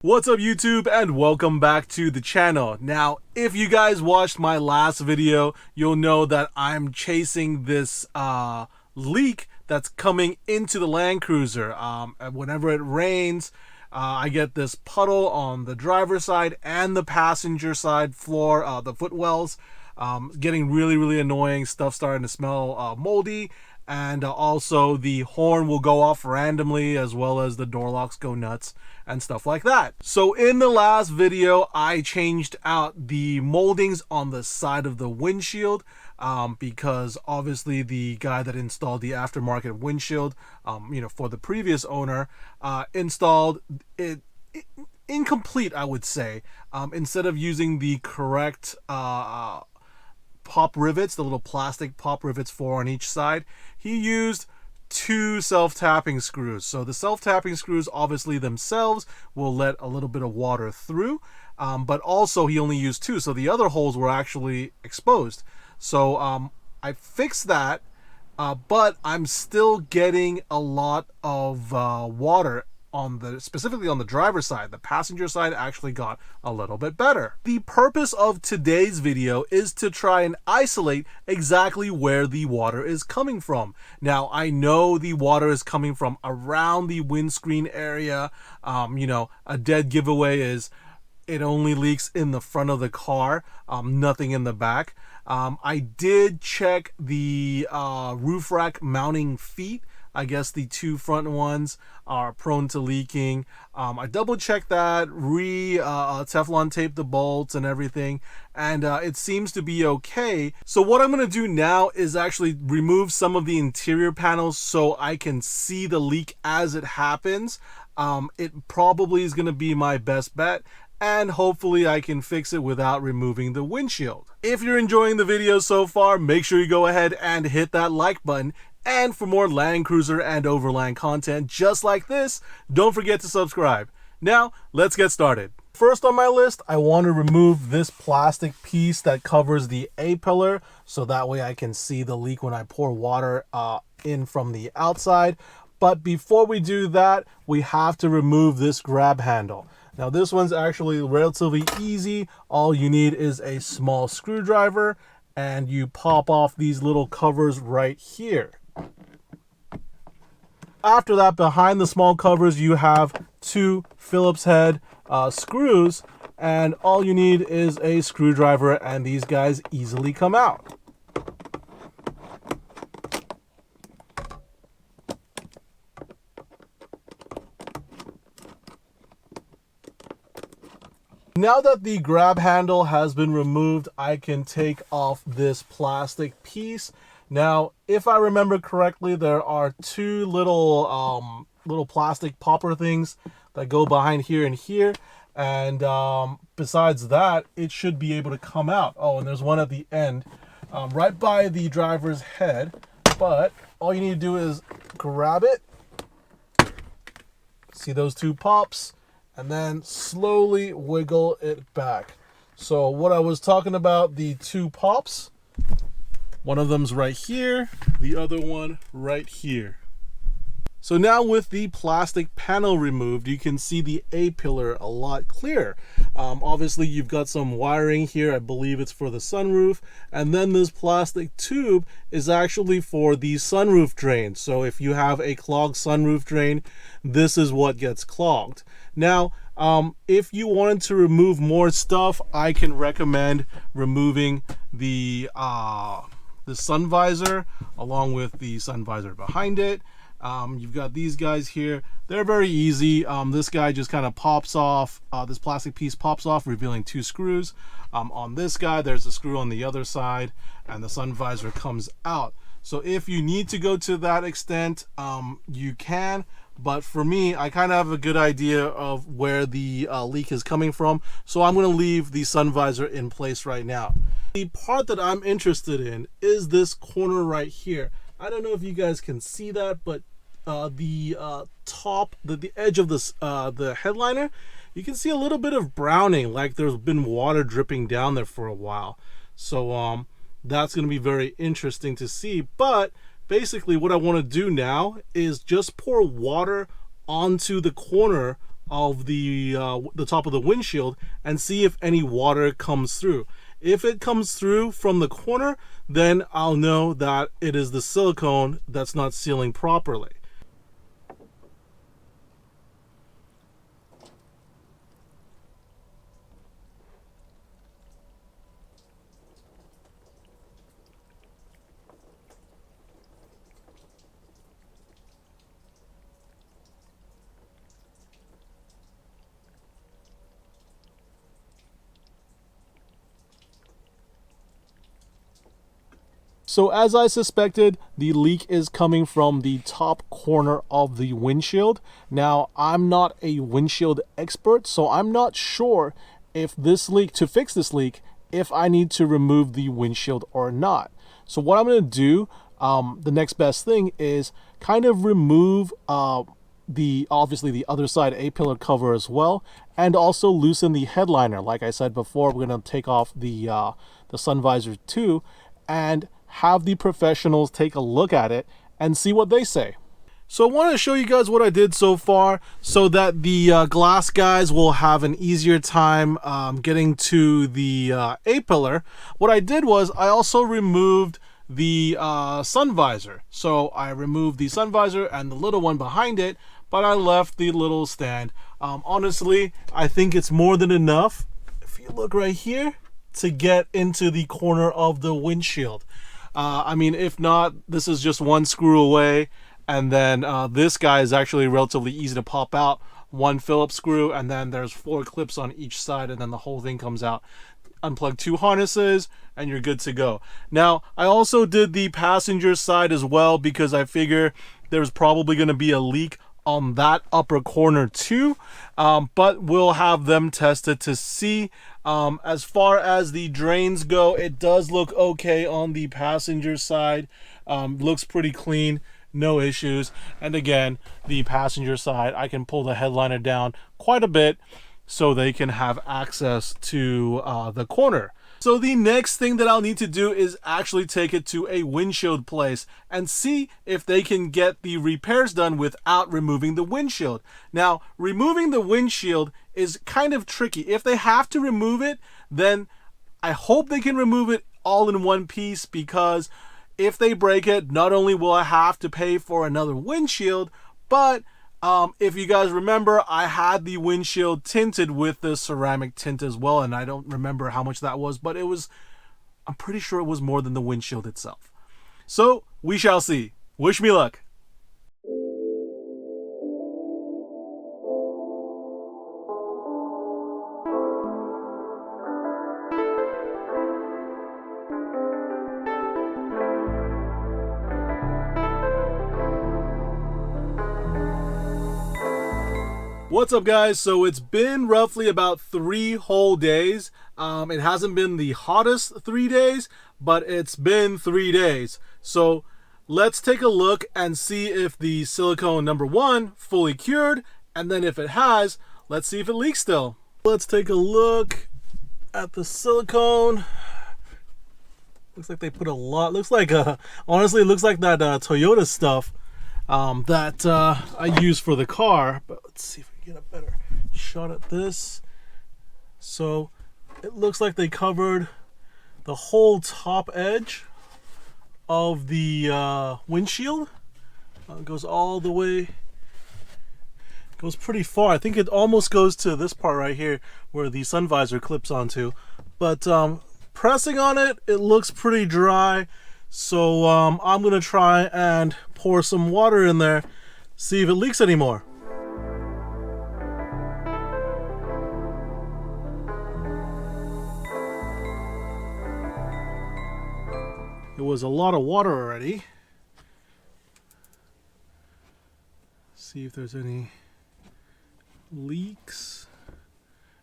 What's up YouTube, and welcome back to the channel. Now, if you guys watched my last video, you'll know that I'm chasing this leak that's coming into the Land Cruiser. Whenever it rains, I get this puddle on the driver's side and the passenger side floor, the footwells, getting really annoying. Stuff starting to smell moldy. And also the horn will go off randomly, as well as the door locks go nuts and stuff like that. So in the last video, I changed out the moldings on the side of the windshield because obviously the guy that installed the aftermarket windshield, for the previous owner, installed it incomplete, I would say. Instead of using the correct pop rivets, the little plastic pop rivets, 4 on each side, he used 2 self-tapping screws. So the self-tapping screws obviously themselves will let a little bit of water through, but also he only used 2, so the other holes were actually exposed. So I fixed that, but I'm still getting a lot of water specifically on the driver's side. The passenger side actually got a little bit better. The purpose of today's video is to try and isolate exactly where the water is coming from. Now, I know the water is coming from around the windscreen area. A dead giveaway is it only leaks in the front of the car, nothing in the back. I did check the roof rack mounting feet. I guess the 2 front ones are prone to leaking. I double checked that, Teflon taped the bolts and everything, and it seems to be okay. So what I'm going to do now is actually remove some of the interior panels so I can see the leak as it happens. It probably is going to be my best bet, and hopefully I can fix it without removing the windshield. If you're enjoying the video so far, make sure you go ahead and hit that like button. And for more Land Cruiser and Overland content just like this, don't forget to subscribe. Now, let's get started. First on my list, I want to remove this plastic piece that covers the A-pillar, so that way I can see the leak when I pour water in from the outside. But before we do that, we have to remove this grab handle. Now, this one's actually relatively easy. All you need is a small screwdriver, and you pop off these little covers right here. After that, behind the small covers, you have 2 Phillips head screws, and all you need is a screwdriver, and these guys easily come out. Now that the grab handle has been removed, I can take off this plastic piece. Now, if I remember correctly, there are 2 little plastic popper things that go behind here and here. And besides that, it should be able to come out. Oh, and there's one at the end, right by the driver's head. But all you need to do is grab it. See those 2 pops? And then slowly wiggle it back. So what I was talking about, the 2 pops, one of them's right here, the other one right here. So now with the plastic panel removed, you can see the A-pillar a lot clearer. Obviously you've got some wiring here, I believe it's for the sunroof, and then this plastic tube is actually for the sunroof drain. So if you have a clogged sunroof drain, this is what gets clogged. Now, if you wanted to remove more stuff, I can recommend removing the sun visor along with the sun visor behind it. You've got these guys here. They're very easy. This guy just kind of pops off. This plastic piece pops off, revealing 2 screws. On this guy, there's a screw on the other side, and the sun visor comes out. So if you need to go to that extent, you can. But for me, I kind of have a good idea of where the leak is coming from. So I'm going to leave the sun visor in place right now. The part that I'm interested in is this corner right here. I don't know if you guys can see that, but the edge of this the headliner, you can see a little bit of browning, like there's been water dripping down there for a while. So that's going to be very interesting to see. But basically what I want to do now is just pour water onto the corner of the top of the windshield and see if any water comes through. If it comes through from the corner, then I'll know that it is the silicone that's not sealing properly. So as I suspected, the leak is coming from the top corner of the windshield. Now, I'm not a windshield expert, so I'm not sure if to fix this leak, if I need to remove the windshield or not. So what I'm going to do, the next best thing is kind of remove obviously the other side A-pillar cover as well, and also loosen the headliner. Like I said before, we're going to take off the sun visor too, and have the professionals take a look at it and see what they say. So I want to show you guys what I did so far so that the glass guys will have an easier time getting to the A-pillar. What I did was I also removed the sun visor. So I removed the sun visor and the little one behind it, but I left the little stand. Honestly, I think it's more than enough, if you look right here, to get into the corner of the windshield. I mean, if not, this is just one screw away, and then this guy is actually relatively easy to pop out. One Phillips screw, and then there's 4 clips on each side, and then the whole thing comes out. Unplug 2 harnesses, and you're good to go. Now, I also did the passenger side as well, because I figure there's probably going to be a leak on that upper corner too, but we'll have them tested to see. As far as the drains go, it does look okay on the passenger side. Looks pretty clean, no issues. And again, the passenger side, I can pull the headliner down quite a bit so they can have access to the corner. So the next thing that I'll need to do is actually take it to a windshield place and see if they can get the repairs done without removing the windshield. Now, removing the windshield is kind of tricky. If they have to remove it, then I hope they can remove it all in one piece, because if they break it, not only will I have to pay for another windshield, but if you guys remember, I had the windshield tinted with the ceramic tint as well, and I don't remember how much that was, but I'm pretty sure it was more than the windshield itself. So we shall see. Wish me luck. What's up, guys? So it's been roughly about 3 whole days. It hasn't been the hottest 3 days, but it's been 3 days. So let's take a look and see if the silicone number 1 fully cured, and then if it has, let's see if it leaks still. Let's take a look at the silicone. Looks like they put a lot. Looks like honestly, it looks like that Toyota stuff that I use for the car. But let's see if we can get a better shot at this. So it looks like they covered the whole top edge of the windshield. It goes all the way, goes pretty far. I think it almost goes to this part right here where the sun visor clips onto. But pressing on it, it looks pretty dry. So I'm gonna try and pour some water in there, see if it leaks anymore. It was a lot of water already. See if there's any leaks.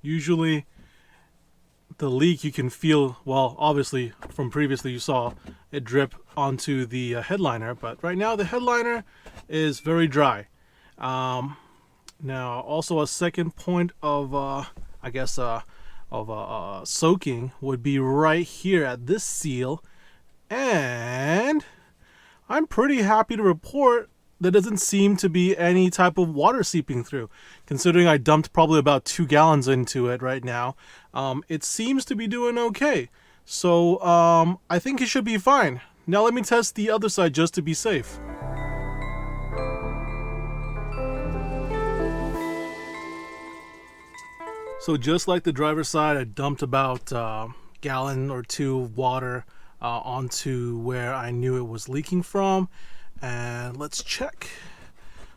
Usually the leak you can feel, well, obviously from previously you saw it drip onto the headliner, but right now the headliner is very dry. Now also a second point of I guess soaking would be right here at this seal, and I'm pretty happy to report there doesn't seem to be any type of water seeping through. Considering I dumped probably about 2 gallons into it right now, it seems to be doing okay. So I think it should be fine. Now let me test the other side just to be safe. So just like the driver's side, I dumped about a gallon or 2 of water onto where I knew it was leaking from. And let's check.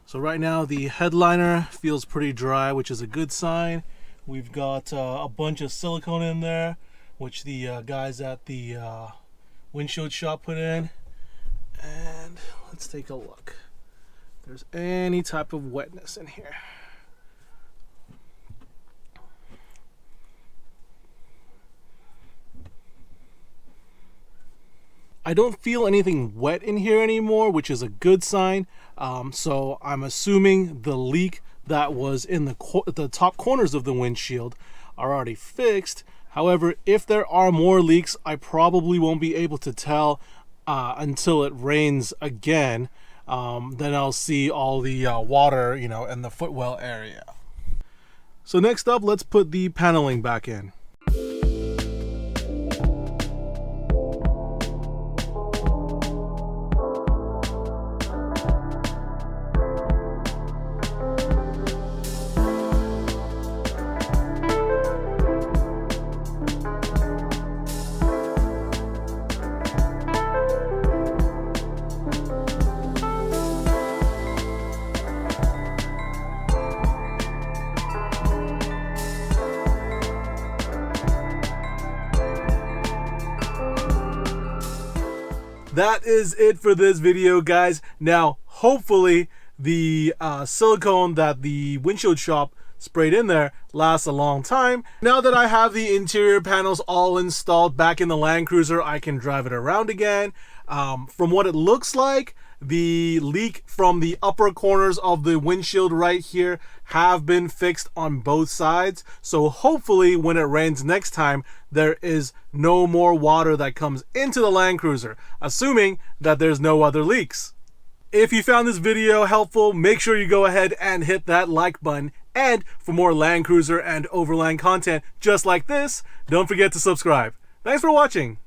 So right now the headliner feels pretty dry, which is a good sign. We've got a bunch of silicone in there, which the guys at the windshield shop put in. And let's take a look if there's any type of wetness in here. I don't feel anything wet in here anymore, which is a good sign. So I'm assuming the leak that was in the top corners of the windshield are already fixed. However, if there are more leaks, I probably won't be able to tell until it rains again. Then I'll see all the water, in the footwell area. So next up, let's put the paneling back in. That is it for this video, guys. Now, hopefully the silicone that the windshield shop sprayed in there lasts a long time. Now that I have the interior panels all installed back in the Land Cruiser, I can drive it around again. From what it looks like, the leak from the upper corners of the windshield right here have been fixed on both sides. So hopefully when it rains next time, there is no more water that comes into the Land Cruiser, assuming that there's no other leaks. If you found this video helpful, make sure you go ahead and hit that like button. And for more Land Cruiser and Overland content just like this, don't forget to subscribe. Thanks for watching.